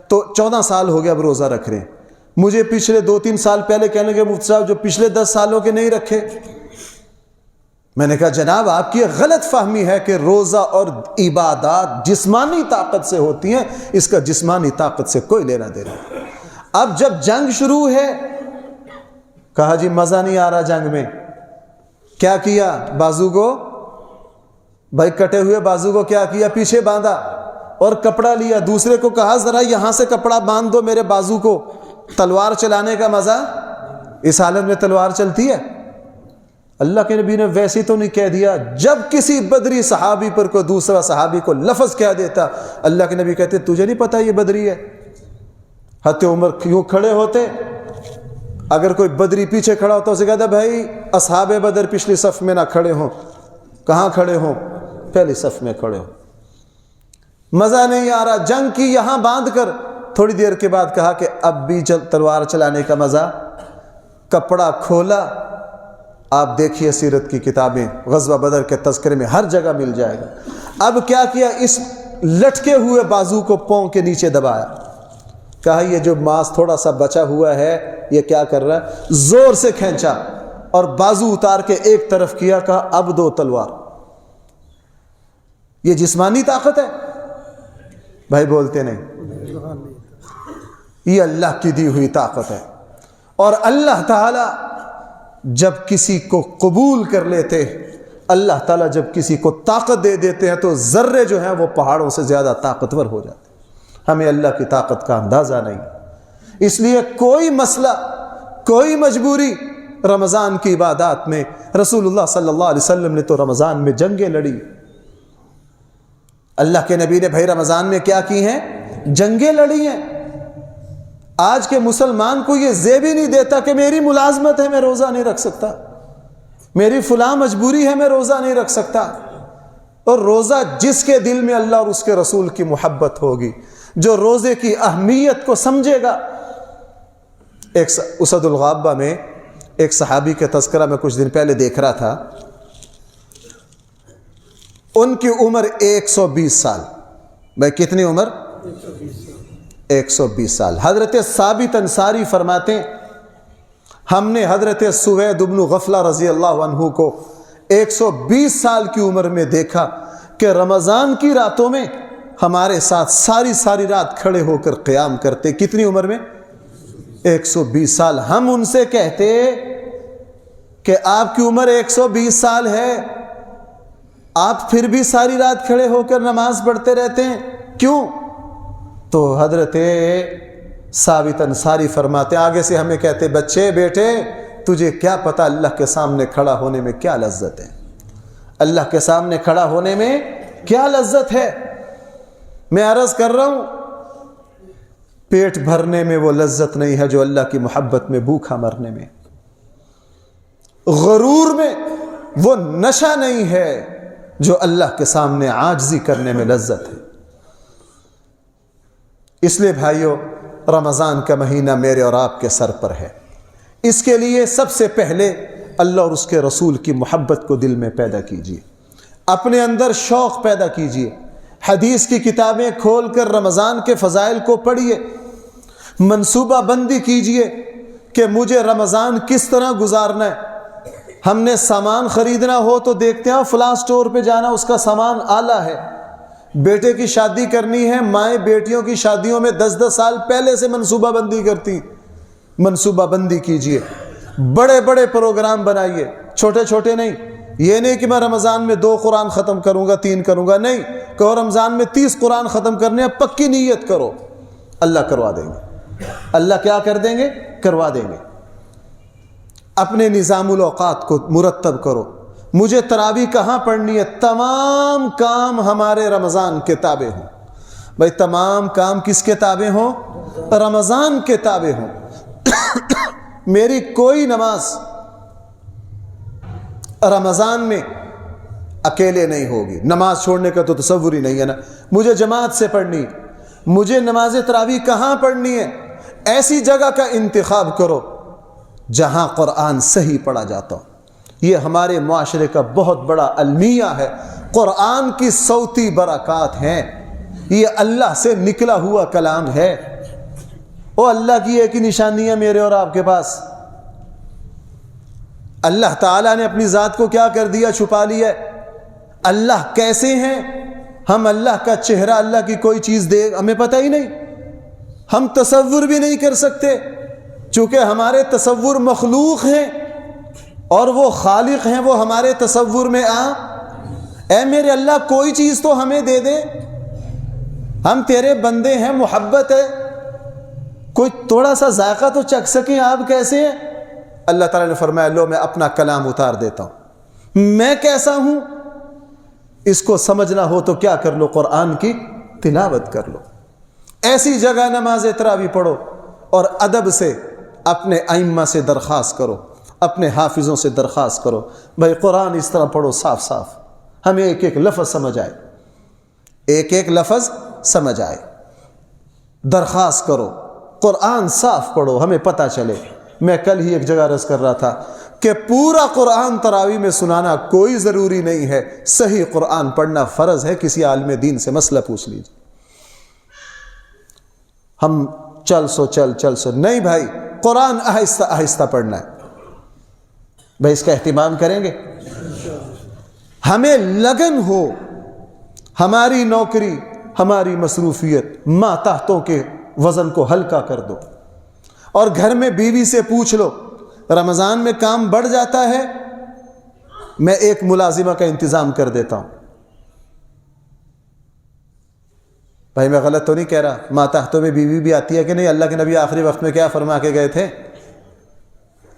تو 14 سال ہو گیا اب روزہ رکھ رہے ہیں۔ مجھے پچھلے 2-3 سال پہلے کہنے لگے مفتی صاحب جو پچھلے 10 سالوں کے نہیں رکھے۔ میں نے کہا جناب آپ کی غلط فہمی ہے کہ روزہ اور عبادات جسمانی طاقت سے ہوتی ہیں، اس کا جسمانی طاقت سے کوئی لینا دینا۔ اب جب جنگ شروع ہے، کہا جی مزہ نہیں آ رہا جنگ میں، کیا کیا؟ بازو کو بھائی کٹے ہوئے بازو کو کیا کیا؟ پیچھے باندھا اور کپڑا لیا، دوسرے کو کہا ذرا یہاں سے کپڑا باندھ دو میرے بازو کو۔ تلوار چلانے کا مزہ اس حالت میں تلوار چلتی ہے؟ اللہ کے نبی نے ویسے تو نہیں کہہ دیا۔ جب کسی بدری صحابی پر کوئی دوسرا صحابی کو لفظ کہہ دیتا، اللہ کے نبی کہتے تجھے نہیں پتا یہ بدری ہے؟ حضرت عمر کیوں کھڑے ہوتے؟ اگر کوئی بدری پیچھے کھڑا ہوتا اسے کہتا بھائی اصحاب بدر پچھلی صف میں نہ کھڑے ہوں۔ کہاں کھڑے ہوں؟ پہلی صف میں کھڑے ہوں۔ مزہ نہیں آ رہا جنگ کی، یہاں باندھ کر۔ تھوڑی دیر کے بعد کہا کہ اب بھی تلوار چلانے کا مزہ۔ کپڑا کھولا، آپ دیکھیے سیرت کی کتابیں، غزوہ بدر کے تذکرے میں ہر جگہ مل جائے گا۔ اب کیا کیا؟ اس لٹکے ہوئے بازو کو پاؤں کے نیچے دبایا، کہا یہ جو ماس تھوڑا سا بچا ہوا ہے یہ کیا کر رہا ہے؟ زور سے کھینچا اور بازو اتار کے ایک طرف کیا، کہا اب دو تلوار۔ یہ جسمانی طاقت ہے؟ بھائی بولتے نہیں۔ یہ اللہ کی دی ہوئی طاقت ہے۔ اور اللہ تعالی جب کسی کو قبول کر لیتے، اللہ تعالیٰ جب کسی کو طاقت دے دیتے ہیں تو ذرے جو ہیں وہ پہاڑوں سے زیادہ طاقتور ہو جاتے ہیں۔ ہمیں اللہ کی طاقت کا اندازہ نہیں، اس لیے کوئی مسئلہ، کوئی مجبوری۔ رمضان کی عبادات میں رسول اللہ صلی اللہ علیہ وسلم نے تو رمضان میں جنگیں لڑی۔ اللہ کے نبی نے بھائی رمضان میں کیا کی ہیں؟ جنگیں لڑی ہیں۔ آج کے مسلمان کو یہ زیب ہی نہیں دیتا کہ میری ملازمت ہے میں روزہ نہیں رکھ سکتا، میری فلاں مجبوری ہے میں روزہ نہیں رکھ سکتا۔ اور روزہ جس کے دل میں اللہ اور اس کے رسول کی محبت ہوگی، جو روزے کی اہمیت کو سمجھے گا۔ ایک اسد الغابہ میں ایک صحابی کے تذکرہ میں کچھ دن پہلے دیکھ رہا تھا، ان کی عمر 120 سال۔ بھائی کتنی عمر؟ 120 سال۔ حضرت ثابت انصاری فرماتے ہیں ہم نے حضرت سوید بن غفلہ رضی اللہ عنہ کو 120 سال کی عمر میں دیکھا کہ رمضان کی راتوں میں ہمارے ساتھ ساری رات کھڑے ہو کر قیام کرتے۔ کتنی عمر میں؟ 120 سال۔ ہم ان سے کہتے کہ آپ کی عمر 120 سال ہے، آپ پھر بھی ساری رات کھڑے ہو کر نماز پڑھتے رہتے ہیں، کیوں؟ تو حضرت ثابت انصاری فرماتے آگے سے ہمیں کہتے بچے بیٹے تجھے کیا پتا اللہ کے سامنے کھڑا ہونے میں کیا لذت ہے، اللہ کے سامنے کھڑا ہونے میں کیا لذت ہے۔ میں عرض کر رہا ہوں پیٹ بھرنے میں وہ لذت نہیں ہے جو اللہ کی محبت میں بھوکا مرنے میں، غرور میں وہ نشہ نہیں ہے جو اللہ کے سامنے عاجزی کرنے میں لذت ہے۔ اس لیے بھائیو رمضان کا مہینہ میرے اور آپ کے سر پر ہے، اس کے لیے سب سے پہلے اللہ اور اس کے رسول کی محبت کو دل میں پیدا کیجیے، اپنے اندر شوق پیدا کیجیے، حدیث کی کتابیں کھول کر رمضان کے فضائل کو پڑھیے، منصوبہ بندی کیجیے کہ مجھے رمضان کس طرح گزارنا ہے۔ ہم نے سامان خریدنا ہو تو دیکھتے ہیں فلاں سٹور پہ جانا، اس کا سامان اعلیٰ ہے۔ بیٹے کی شادی کرنی ہے، مائیں بیٹیوں کی شادیوں میں 10 سال پہلے سے منصوبہ بندی کرتی۔ منصوبہ بندی کیجیے، بڑے بڑے پروگرام بنائیے، چھوٹے چھوٹے نہیں۔ یہ نہیں کہ میں رمضان میں 2 قرآن ختم کروں گا 3 کروں گا، نہیں، کہ رمضان میں 30 قرآن ختم کرنے ہیں، پکی نیت کرو، اللہ کروا دیں گے۔ اللہ کیا کر دیں گے؟ کروا دیں گے۔ اپنے نظام الاوقات کو مرتب کرو۔ مجھے تراویح کہاں پڑھنی ہے؟ تمام کام ہمارے رمضان کے تابع ہوں۔ بھائی تمام کام کس کے تابع ہوں؟ رمضان کے تابع ہوں۔ میری کوئی نماز رمضان میں اکیلے نہیں ہوگی، نماز چھوڑنے کا تو تصور ہی نہیں ہے نا۔ مجھے جماعت سے پڑھنی، مجھے نماز تراویح کہاں پڑھنی ہے؟ ایسی جگہ کا انتخاب کرو جہاں قرآن صحیح پڑھا جاتا ہو۔ یہ ہمارے معاشرے کا بہت بڑا المیہ ہے۔ قرآن کی صوتی برکات ہیں، یہ اللہ سے نکلا ہوا کلام ہے۔ وہ اللہ کی ایک ہی نشانی ہے میرے اور آپ کے پاس، اللہ تعالیٰ نے اپنی ذات کو کیا کر دیا؟ چھپا لیا۔ اللہ کیسے ہیں؟ ہم اللہ کا چہرہ، اللہ کی کوئی چیز ہمیں پتہ ہی نہیں، ہم تصور بھی نہیں کر سکتے، چونکہ ہمارے تصور مخلوق ہیں اور وہ خالق ہیں، وہ ہمارے تصور میں اے میرے اللہ کوئی چیز تو ہمیں دے دے، ہم تیرے بندے ہیں، محبت ہے، کوئی تھوڑا سا ذائقہ تو چکھ سکیں، آپ کیسے ہیں؟ اللہ تعالیٰ نے فرمایا لو میں اپنا کلام اتار دیتا ہوں، میں کیسا ہوں اس کو سمجھنا ہو تو کیا کر لو، قرآن کی تلاوت کر لو، ایسی جگہ نماز تراویح پڑھو اور ادب سے اپنے ائمہ سے درخواست کرو، اپنے حافظوں سے درخواست کرو، بھائی قرآن اس طرح پڑھو صاف صاف، ہمیں ایک ایک لفظ سمجھ آئے، ایک ایک لفظ سمجھ آئے، درخواست کرو قرآن صاف پڑھو، ہمیں پتہ چلے۔ میں کل ہی ایک جگہ عرض کر رہا تھا کہ پورا قرآن تراویح میں سنانا کوئی ضروری نہیں ہے، صحیح قرآن پڑھنا فرض ہے، کسی عالم دین سے مسئلہ پوچھ لیجیے۔ ہم چل سو نہیں بھائی، قرآن آہستہ آہستہ پڑھنا ہے، بھائی اس کا اہتمام کریں گے؟ ہمیں لگن ہو، ہماری نوکری، ہماری مصروفیت، ماتحتوں کے وزن کو ہلکا کر دو، اور گھر میں بیوی سے پوچھ لو رمضان میں کام بڑھ جاتا ہے، میں ایک ملازمہ کا انتظام کر دیتا ہوں۔ بھائی میں غلط تو نہیں کہہ رہا، ماتحتوں میں بیوی بھی آتی ہے کہ نہیں؟ اللہ کے نبی آخری وقت میں کیا فرما کے گئے تھے؟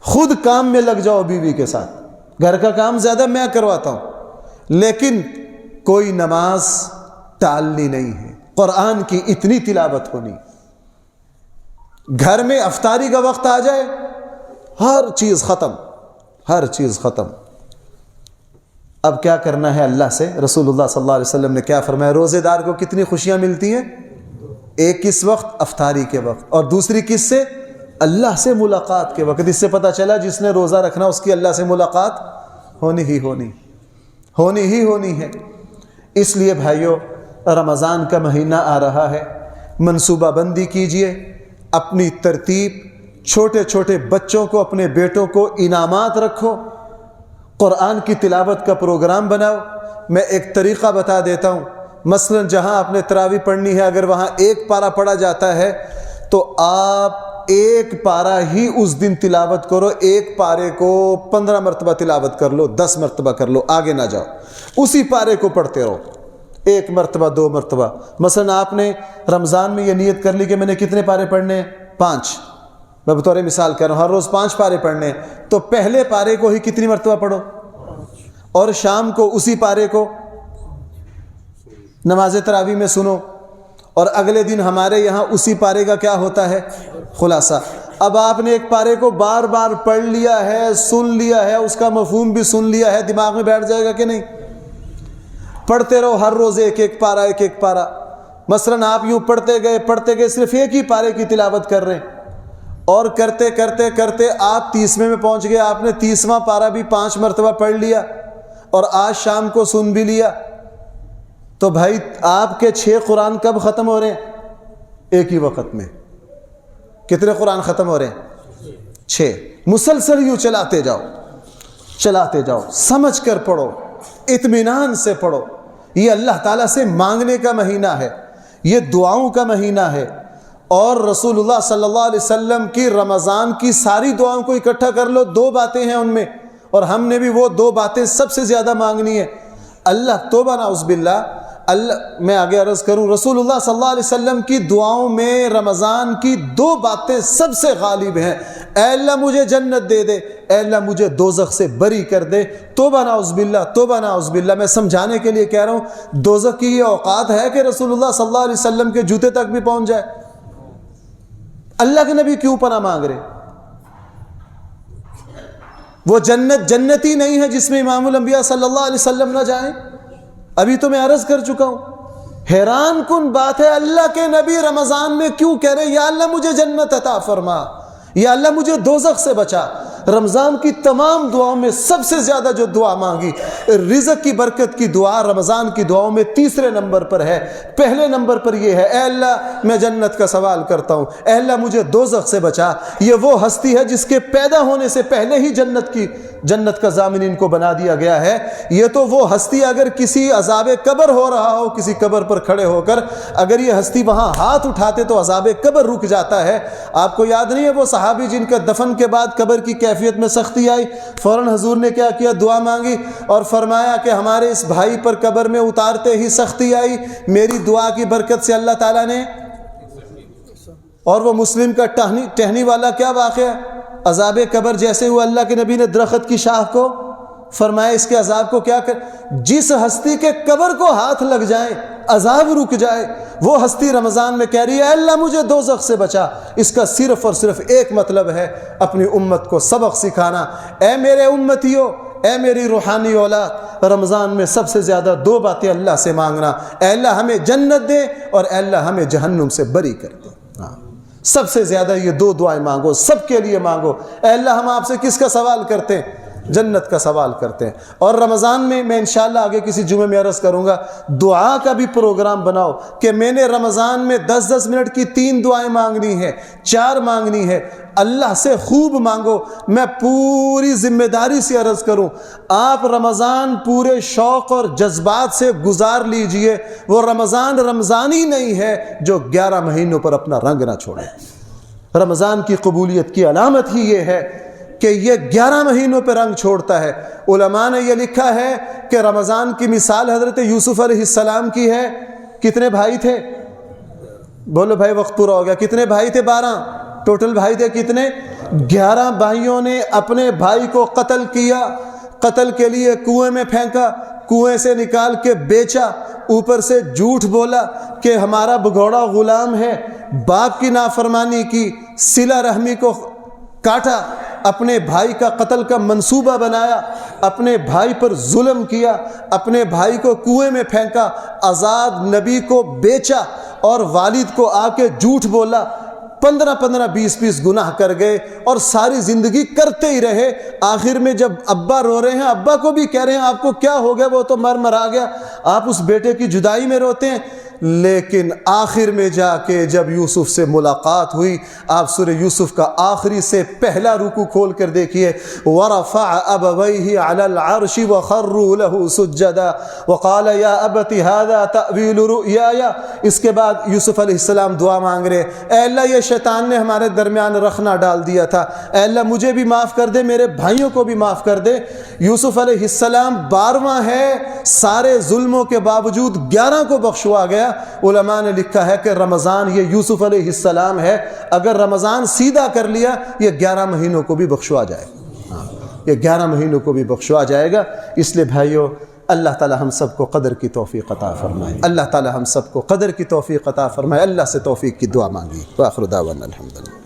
خود کام میں لگ جاؤ بیوی کے ساتھ، گھر کا کام زیادہ میں کرواتا ہوں، لیکن کوئی نماز ٹالنی نہیں ہے، قرآن کی اتنی تلاوت ہونی، گھر میں افطاری کا وقت آ جائے ہر چیز ختم، ہر چیز ختم۔ اب کیا کرنا ہے اللہ سے؟ رسول اللہ صلی اللہ علیہ وسلم نے کیا فرمایا؟ روزے دار کو کتنی خوشیاں ملتی ہیں؟ ایک کس وقت؟ افطاری کے وقت، اور دوسری کس سے؟ اللہ سے ملاقات کے وقت۔ اس سے پتہ چلا جس نے روزہ رکھنا اس کی اللہ سے ملاقات ہونی ہی ہونی ہے۔ اس لیے بھائیو رمضان کا مہینہ آ رہا ہے، منصوبہ بندی کیجئے، اپنی ترتیب، چھوٹے چھوٹے بچوں کو، اپنے بیٹوں کو انعامات رکھو، قرآن کی تلاوت کا پروگرام بناؤ۔ میں ایک طریقہ بتا دیتا ہوں، مثلا جہاں آپ نے تراویح پڑھنی ہے، اگر وہاں ایک پارہ پڑھا جاتا ہے تو آپ ایک پارہ ہی اس دن تلاوت کرو، ایک پارے کو 15 مرتبہ تلاوت کر لو، 10 مرتبہ کر لو، آگے نہ جاؤ، اسی پارے کو پڑھتے رہو، 1 مرتبہ 2 مرتبہ۔ مثلا آپ نے رمضان میں یہ نیت کر لی کہ میں نے کتنے پارے پڑھنے ہیں؟ 5، میں بطور مثال کر رہا ہوں، ہر روز 5 پارے پڑھنے ہیں، تو پہلے پارے کو ہی کتنی مرتبہ پڑھو، اور شام کو اسی پارے کو نماز تراویح میں سنو، اور اگلے دن ہمارے یہاں اسی پارے کا کیا ہوتا ہے؟ خلاصہ۔ اب آپ نے ایک پارے کو بار بار پڑھ لیا ہے، سن لیا ہے، اس کا مفہوم بھی سن لیا ہے، دماغ میں بیٹھ جائے گا کہ نہیں؟ پڑھتے رہو ہر روز ایک ایک پارہ، ایک ایک پارہ۔ مثلا آپ یوں پڑھتے گئے، صرف ایک ہی پارے کی تلاوت کر رہے ہیں، اور کرتے کرتے کرتے آپ 30ویں میں پہنچ گئے، آپ نے 30واں پارہ بھی 5 مرتبہ پڑھ لیا، اور آج شام کو سن بھی لیا، تو بھائی آپ کے 6 قرآن کب ختم ہو رہے ہیں؟ ایک ہی وقت میں۔ کتنے قرآن ختم ہو رہے ہیں؟ 6۔ مسلسل یوں چلاتے جاؤ، سمجھ کر پڑھو، اطمینان سے پڑھو۔ یہ اللہ تعالیٰ سے مانگنے کا مہینہ ہے، یہ دعاؤں کا مہینہ ہے، اور رسول اللہ صلی اللہ علیہ وسلم کی رمضان کی ساری دعاؤں کو اکٹھا کر لو، 2 باتیں ہیں ان میں، اور ہم نے بھی وہ 2 باتیں سب سے زیادہ مانگنی ہے۔ اللہ توبہ نعوذ باللہ، میں آگے عرض کروں، رسول اللہ صلی اللہ علیہ وسلم کی دعاؤں میں رمضان کی 2 باتیں سب سے غالب ہیں۔ اے اللہ مجھے جنت دے دے، اے اللہ مجھے دوزخ سے بری کر دے۔ توبہ نعوذ باللہ، میں سمجھانے کے لیے کہہ رہا ہوں، دوزخ کی یہ اوقات ہے کہ رسول اللہ صلی اللہ علیہ وسلم کے جوتے تک بھی پہنچ جائے؟ اللہ کے نبی کیوں پناہ مانگ رہے؟ وہ جنتی نہیں ہے جس میں امام الانبیاء صلی اللہ علیہ وسلم نہ جائیں؟ ابھی تو میں عرض کر چکا ہوں، حیران کن بات ہے، اللہ کے نبی رمضان میں کیوں کہہ رہے یا اللہ مجھے جنت عطا فرما، یا اللہ مجھے دوزخ سے بچا۔ رمضان کی تمام دعاؤں میں سب سے زیادہ جو دعا مانگی، رزق کی برکت کی دعا، رمضان کی دعاؤں میں 3 نمبر پر ہے۔ پہلے نمبر پر یہ ہے، اے اللہ میں جنت کا سوال کرتا ہوں، اے اللہ مجھے دوزخ سے بچا۔ یہ وہ ہستی ہے جس کے پیدا ہونے سے پہلے ہی جنت کی جنت کا ضامن ان کو بنا دیا گیا ہے۔ یہ تو وہ ہستی اگر کسی عذاب قبر ہو رہا ہو، کسی قبر پر کھڑے ہو کر اگر یہ ہستی وہاں ہاتھ اٹھاتے تو عذاب قبر رک جاتا ہے۔ آپ کو یاد نہیں ہے وہ صحابی جن کا دفن کے بعد قبر کی کیفیت میں سختی آئی، فوراً حضور نے کیا کیا؟ دعا مانگی اور فرمایا کہ ہمارے اس بھائی پر قبر میں اتارتے ہی سختی آئی، میری دعا کی برکت سے اللہ تعالیٰ نے۔ اور وہ مسلم کا ٹہنی والا کیا واقعہ؟ عذاب قبر جیسے ہوا اللہ کے نبی نے درخت کی شاخ کو فرمایا اس کے عذاب کو کیا کر، جس ہستی کے قبر کو ہاتھ لگ جائے عذاب رک جائے، وہ ہستی رمضان میں کہہ رہی ہے اے اللہ مجھے دوزخ سے بچا۔ اس کا صرف اور صرف ایک مطلب ہے، اپنی امت کو سبق سکھانا۔ اے میرے امتیوں، اے میری روحانی اولاد، رمضان میں سب سے زیادہ دو باتیں اللہ سے مانگنا، اے اللہ ہمیں جنت دے اور اے اللہ ہمیں جہنم سے بری کر دے۔ سب سے زیادہ یہ دو دعائیں مانگو، سب کے لیے مانگو۔ اے اللہ ہم آپ سے کس کا سوال کرتے ہیں؟ جنت کا سوال کرتے ہیں۔ اور رمضان میں انشاءاللہ آگے کسی جمعے میں عرض کروں گا، دعا کا بھی پروگرام بناؤ کہ میں نے رمضان میں 10-10 منٹ کی 3 دعائیں مانگنی ہے، 4 مانگنی ہے۔ اللہ سے خوب مانگو۔ میں پوری ذمہ داری سے عرض کروں، آپ رمضان پورے شوق اور جذبات سے گزار لیجئے۔ وہ رمضان ہی نہیں ہے جو 11 مہینوں پر اپنا رنگ نہ چھوڑے۔ رمضان کی قبولیت کی علامت ہی یہ ہے کہ یہ 11 مہینوں پہ رنگ چھوڑتا ہے۔ علماء نے یہ لکھا ہے کہ رمضان کی مثال حضرت یوسف علیہ السلام کی ہے۔ کتنے بھائی تھے؟ بولو بھائی وقت پورا ہو گیا۔ کتنے بھائی تھے؟ 12۔ ٹوٹل بھائی تھے کتنے؟ 11 بھائیوں نے اپنے بھائی کو قتل کیا، قتل کے لیے کنویں میں پھینکا، کنویں سے نکال کے بیچا، اوپر سے جھوٹ بولا کہ ہمارا بگوڑا غلام ہے، باپ کی نافرمانی کی، صلہ رحمی کو کاٹا، اپنے بھائی کا قتل کا منصوبہ بنایا، اپنے بھائی پر ظلم کیا، اپنے بھائی کو کنویں میں پھینکا، آزاد نبی کو بیچا اور والد کو آ کے جھوٹ بولا۔ 15 20 گناہ کر گئے اور ساری زندگی کرتے ہی رہے۔ آخر میں جب ابا رو رہے ہیں، ابا کو بھی کہہ رہے ہیں آپ کو کیا ہو گیا، وہ تو مرا گیا، آپ اس بیٹے کی جدائی میں روتے ہیں۔ لیکن آخر میں جا کے جب یوسف سے ملاقات ہوئی، آپ سورہ یوسف کا آخری سے پہلا رکوع کھول کر دیکھیے، وَرَفَعَ أَبَوَيْهِ عَلَى الْعَرْشِ وَخَرُّوا لَهُ سُجَّدًا وَقَالَ يَا أَبَتِ هَذَا تَأْوِيلُ رُؤْيَايَ۔ اس کے بعد یوسف علیہ السلام دعا مانگ رہے، اے اللہ یہ شیطان نے ہمارے درمیان رخنہ ڈال دیا تھا، اے اللہ مجھے بھی معاف کر دے، میرے بھائیوں کو بھی معاف کر دے۔ یوسف علیہ السلام 12واں ہے، سارے ظلموں کے باوجود 11 کو بخشوا گیا۔ علماء نے لکھا ہے کہ رمضان یہ یوسف علیہ السلام ہے، اگر رمضان سیدھا کر لیا یہ 11 مہینوں کو بھی بخشوا جائے گا، یہ 11 مہینوں کو بھی بخشوا جائے گا۔ اس لیے بھائیو، اللہ تعالی ہم سب کو قدر کی توفیق عطا فرمائے، اللہ تعالی ہم سب کو قدر کی توفیق عطا فرمائے۔ اللہ سے توفیق کی دعا مانگی۔ وآخر دعوانا الحمدللہ۔